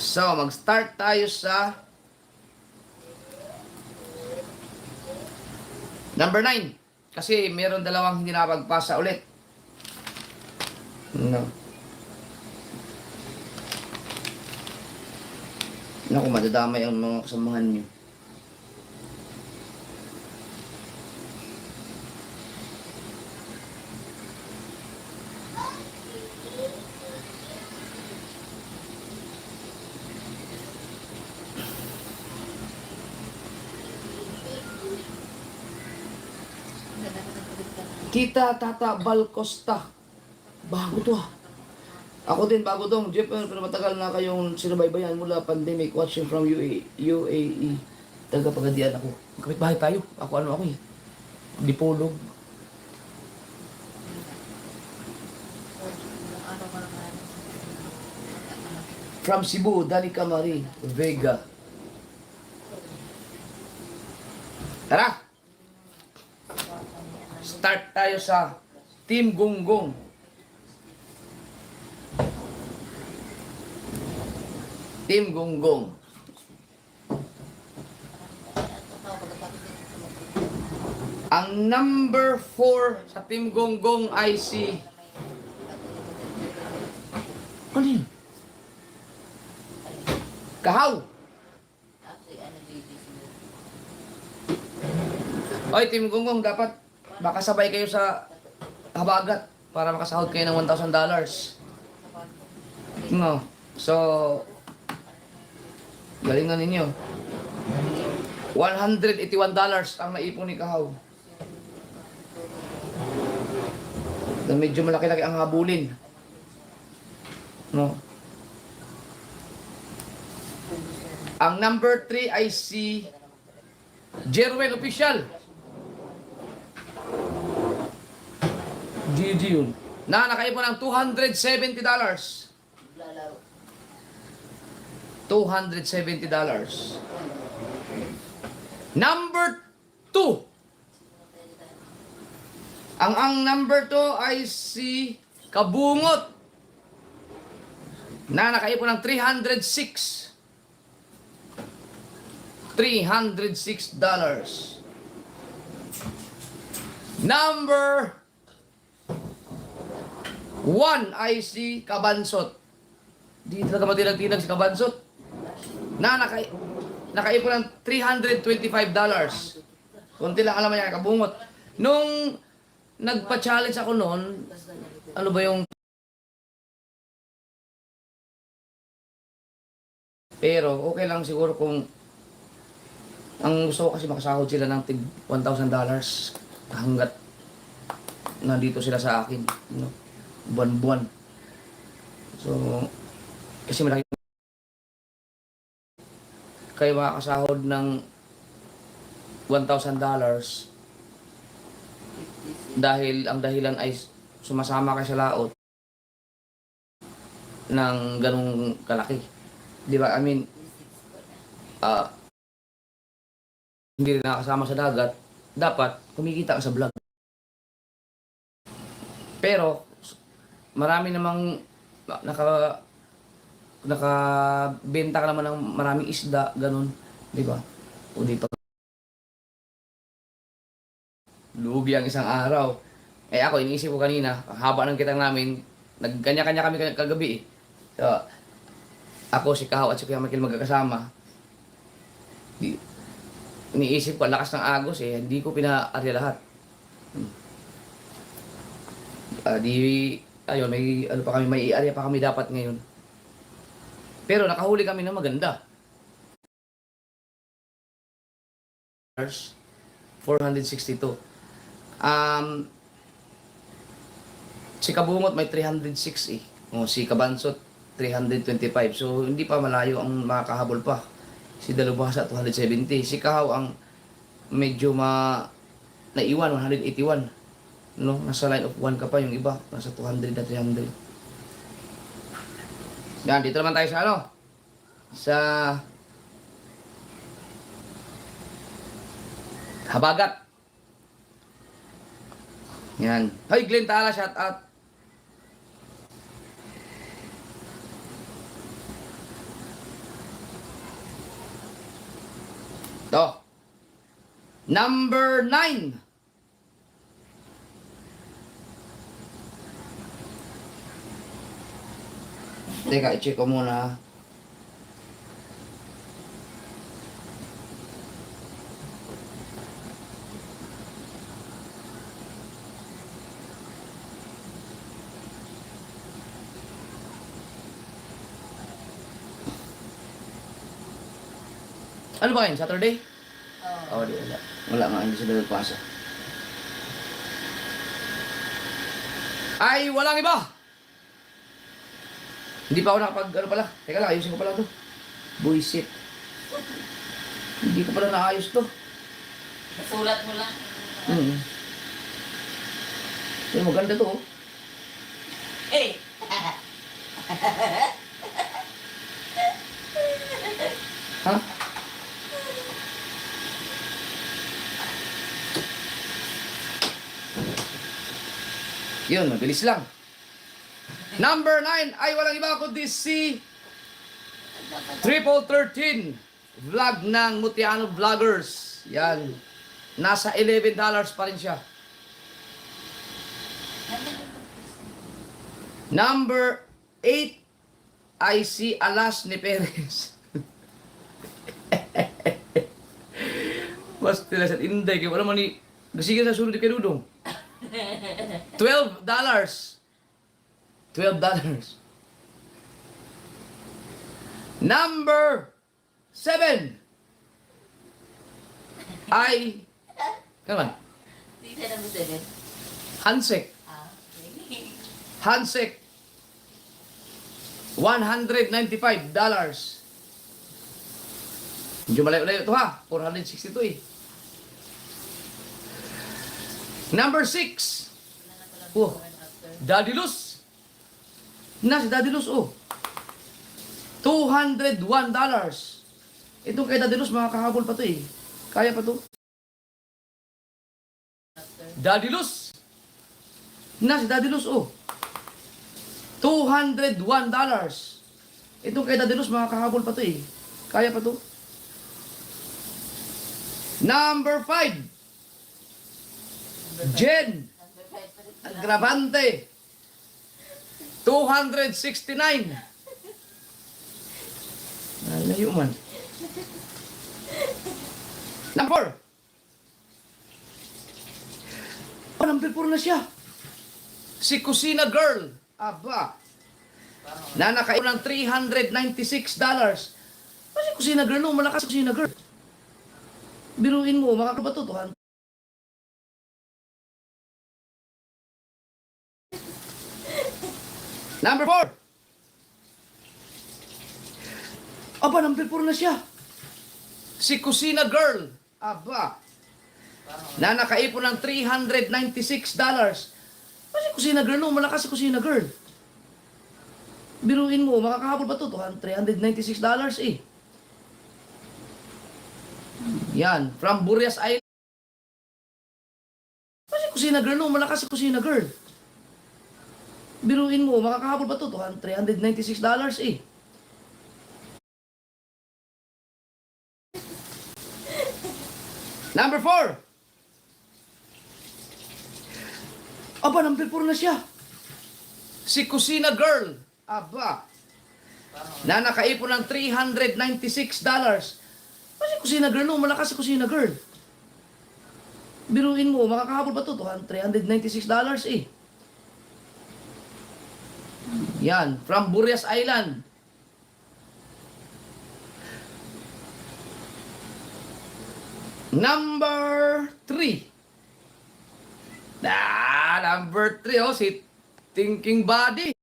So, mag-start tayo sa number 9. Kasi meron dalawang hindi nakapagpasa ulit. No. Naku, madadamay ang mga kasamahan nyo. Kita Tata Balcosta. Bago to ah. Ako din, bago dong. Jeff, pero matagal na kayong sinubaybayan mula pandemic watching from UAE. Tagapagadian ako. Kapit-bahay tayo. Ako eh. Dipolog. From Cebu, Danica Marie, Vega. Tara! Start tayo sa Team Gonggong. Team Gonggong. Ang number 4 sa Team Gonggong ay si... Ano yun? Kahaw. Oy, Team Gonggong, dapat baka sabay kayo sa habagat para makasahod kayo ng $1,000. No. So, galingan ninyo. $181 ang naipon ni Kahaw. Na medyo malaki-laki ang habulin. No. Ang number 3 ay si Jerwell Official. GG yun. Na nakaipon ng $270. $270. Number 2. Ang number 2 ay si Kabungot. Na nakaipon ng $306. Number 1 ay si Kabansot. Di talaga matinag-tinag si Kabansot. Na nakaipon ng $325. Kunti lang alam niya Kabungot. Nung nagpa-challenge ako noon, ano ba yung... Pero okay lang siguro kung ang gusto ko kasi makasahod sila ng tig $1,000 hanggat nandito sila sa akin, no? Buwan-buwan. So, kasi malaki kayo makakasahod ng $1,000 dahil ang dahilan ay sumasama kayo sa laot ng ganung kalaki. Di ba? I mean, hindi rin nakasama sa dagat, dapat kumikita ka sa vlog. Pero, marami namang nakabenta ka naman ng maraming isda, ganun. Di ba? O di pa. Lugi ang isang araw. Eh ako, iniisip ko kanina, haba ng kitang namin, nagkanya-kanya kami kagabi eh. So, ako, si Kahaw at si Kuya Michael magkakasama. Iniisip ko, lakas ng agos eh, hindi ko pinaarya lahat. Ayun, may ano pa kami, may area pa kami dapat ngayon. Pero nakahuli kami ng maganda. 462. Si Kabungot may 306 eh. O, si Kabansot 325. So hindi pa malayo ang makakahabol pa. Si Dalubhasa 270. Si Kahaw ang medyo naiwan 181. No, nasa line of 1 ka pa, yung iba nasa 200 na 300. Yan, dito naman tayo sa ano? Sa habagat. Yan. Hoy, Glenn Tala, shout out. Number 9. Teka, i-check ko muna. Ano ba yun? Saturday? Oo. Oh, di wala. Wala nga, hindi sila nagpasa. Ay, walang iba! Hindi pa ako nakapag, ano pala. Teka lang, ayusin ko pala to. Buisit. Hindi ko pala naayos to. Nasulat mo lang. Ay, maganda to, oh. Eh! Ha? Yun, mabilis lang. Number 9 ay walang iba kundi si Triple 13 vlog ng Mutiano Vloggers. Yan. Nasa $11 pa rin siya. Number 8 ay si Alas ni Perez. Mas tilasan inday kaya wala man ni gasigin sa sunod kay Dudong. $12. Number 7 ay kaman Hindi na naman din. Hansek. Okay. Hansek $195. Medyo malayo-layo ito ha. 462 eh. Number 6. Oh, Daddy Luz. Na si Daddy Luz, oh. $201. Itong kay Daddy Luz, makakahabol pa to eh. Kaya pa to. Daddy Luz. Na si Daddy Luz, oh. $201. Itong kay Daddy Luz, makakahabol pa to eh. Kaya pa to. Number 5. Jen Agravante $269. Layo man. Number 4. Number 4 na siya. Si Kusina Girl. Aba. Na nakain ng $396. Kasi Kusina Girl, no? Malakas Kusina Girl. Biruin mo, makakabatutuhan. Number 4. Aba, number 4 na siya. Si Kusina Girl. Aba. Na nakaipon ng $396. Kasi Kusina Girl, no? Malakas si Kusina Girl. Biruin mo, makakahabol ba ito? $396 eh. Yan, from Burias Island. Kasi Kusina Girl, no? Malakas si Kusina Girl. Biruin mo, makakahabol ba ito? $396 eh. Number 4. Aba, number 4 na siya. Si Kusina Girl. Aba. Na nakaipon ng $396. Kasi Kusina Girl, no? Malakas si Kusina Girl. Biruin mo, makakahabol ba ito? $396 eh. Yan, from Burias Island. Number 3. Number 3, oh, si Thinking Body.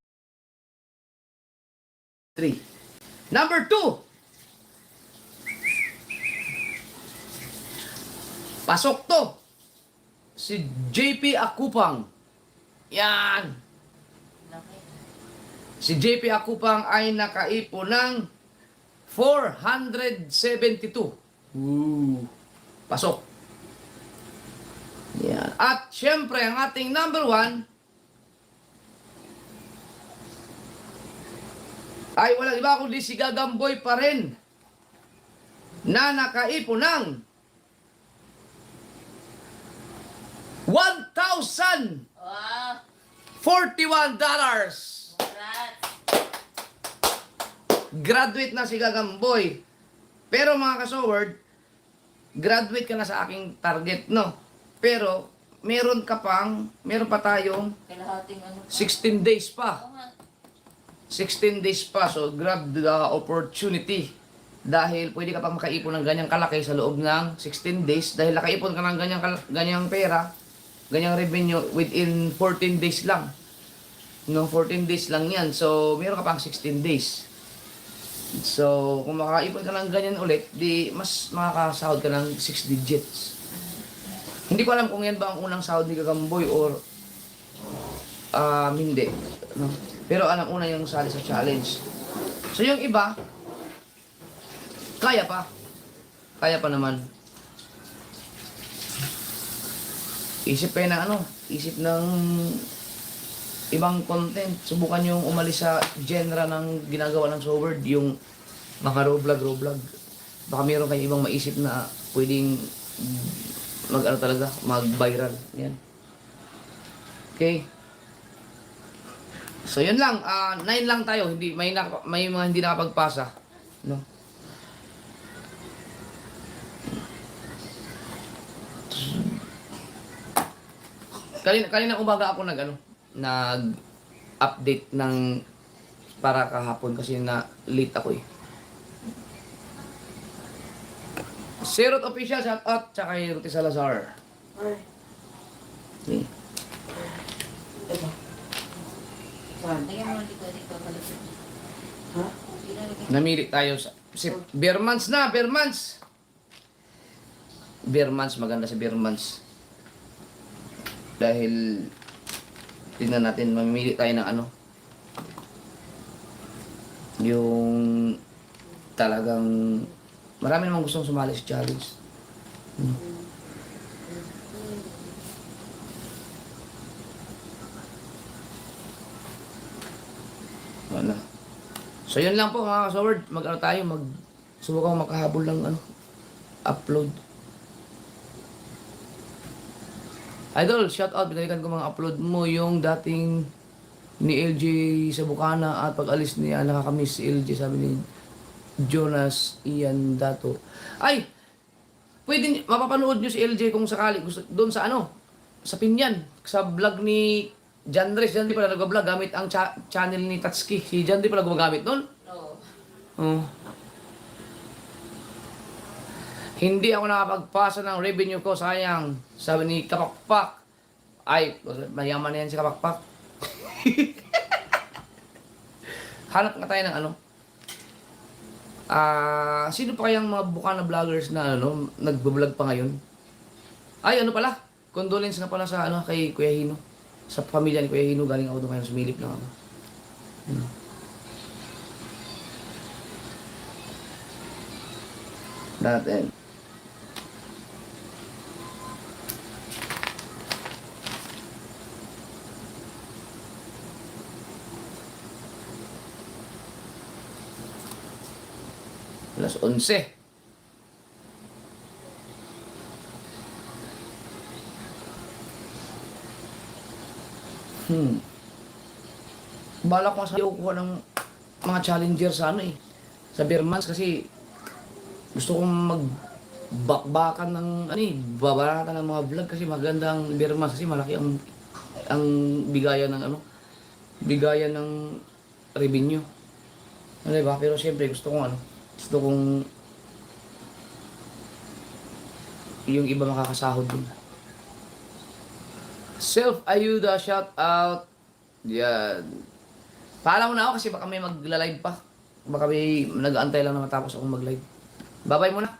3. Number 2. Pasok to. Si JP Akupang. Yan. Si JP Akupang ay nakaipon ng 472. Pasok. Yan. At syempre, ang ating number 1 ay walang iba kundi si Gagamboy pa rin na nakaipon ng $1,041. Congrats. Graduate na si Gagamboy. Pero mga kasoward, graduate ka na sa aking target, no? Pero, meron pa tayong Kalahating ano pa. 16 days pa. Oo nga. 16 days pa, so grab the opportunity. Dahil pwede ka pang makaipon ng ganyang kalaki sa loob ng 16 days. Dahil nakaipon ka ng ganyang pera, ganyang revenue within 14 days lang. No, 14 days lang yan. So, meron ka pang 16 days. So, kung makaipon ka ng ganyan ulit, di mas makakasahod ka ng 6 digits. Hindi ko alam kung yan ba ang unang sahod ni Gagamboy or hindi. No? Pero alam una yung sali sa challenge. So, yung iba, kaya pa. Kaya pa naman. Isip kayo na isip ng ibang content. Subukan yung umalis sa genre ng ginagawa ng Soward, yung mga roblog. Baka meron kayong ibang maisip na pwedeng mag-viral. Yan. Okay. So yun lang, 9 lang tayo, may mga hindi nakapagpasa, no? Kanina umaga ako nag-update ng para kahapon kasi na late ako eh. Sirot Official, shout out, tsaka kay Ruti Salazar. Okay. Ito. Lagyan mo dito balik. Ha? Namili tayo sa Beermans na, Beermans. Beermans, maganda si Beermans. Dahil tingnan natin, mamimili tayo ng yung talagang marami namang gustong sumali sa challenge. Wala. So yun lang po mga kasoward, subukan makahabol ng upload. Idol, shout out, binalikan ko mga upload mo, yung dating ni LJ sa Bukana at pag alis niya nakakamiss si LJ, sabi ni Jonas Ian Dato. Ay, pwede mapapanood nyo si LJ kung sakali gusto doon sa sa Pinyan, sa vlog ni Janres. Jan di pala nag-vlog gamit ang channel ni Tatsuki. Si Jan di pala gumagamit doon. Oo. Oh. Hindi ako nakapagpasa ng revenue ko, sayang. Sabi ni Kapakpak. Ay, mayaman na yan si Kapakpak. Hanap nga tayo ng sino pa kayang mga Bukana vloggers na nagbablog pa ngayon? Ay, pala? Condolence nga pala sa kay Kuya Hino. Sa pamilya ni Kuya Hino, galing ako doon kayo, sumilip lang ako. Natin. Alas 11. Bala ko sa kukuha ng mga challenger sa sa Beermans kasi gusto kong magbakbakan ng babaratan ng mga vlog kasi magandang Beermans kasi malaki ang bigayan ng bigayan ng revenue. Diba? Pero siyempre gusto kong yung iba makakasahod din. Self-ayuda, shout out. Yan. Paalam mo na ako kasi baka may magla-live pa. Baka may nag-aantay lang na matapos akong mag-live. Bye-bye muna.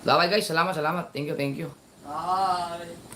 Bye-bye guys. Salamat. Thank you. Bye.